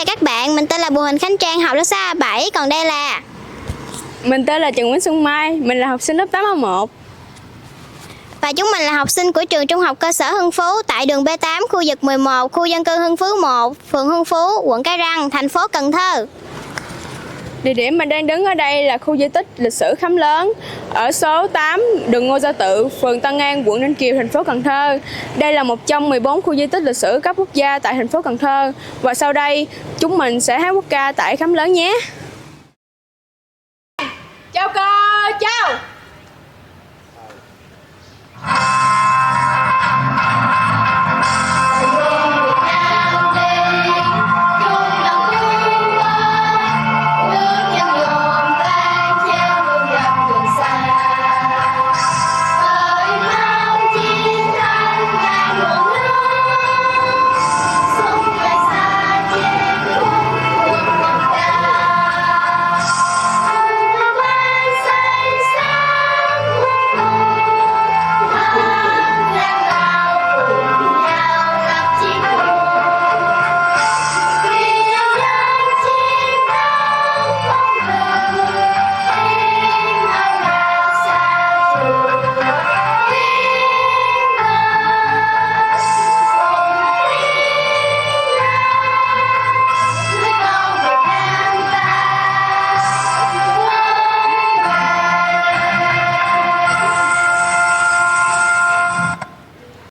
chào các bạn, mình tên là Bùi Huỳnh Khánh Trang, học lớp 6A7, còn đây là... Mình tên là Trần Nguyễn Xuân Mai, mình là học sinh lớp 8A1. Và chúng mình là học sinh của trường Trung học cơ sở Hưng Phú tại đường B8, khu vực 11, khu dân cư Hưng Phú 1, phường Hưng Phú, quận Cái Răng, thành phố Cần Thơ. Địa điểm mình đang đứng ở đây là khu di tích lịch sử Khám Lớn ở số 8 đường Ngô Gia Tự, phường Tân An, quận Ninh Kiều, thành phố Cần Thơ. Đây là một trong 14 khu di tích lịch sử cấp quốc gia tại thành phố Cần Thơ. Và sau đây, chúng mình sẽ hát quốc ca tại Khám Lớn nhé. Chào cô, chào.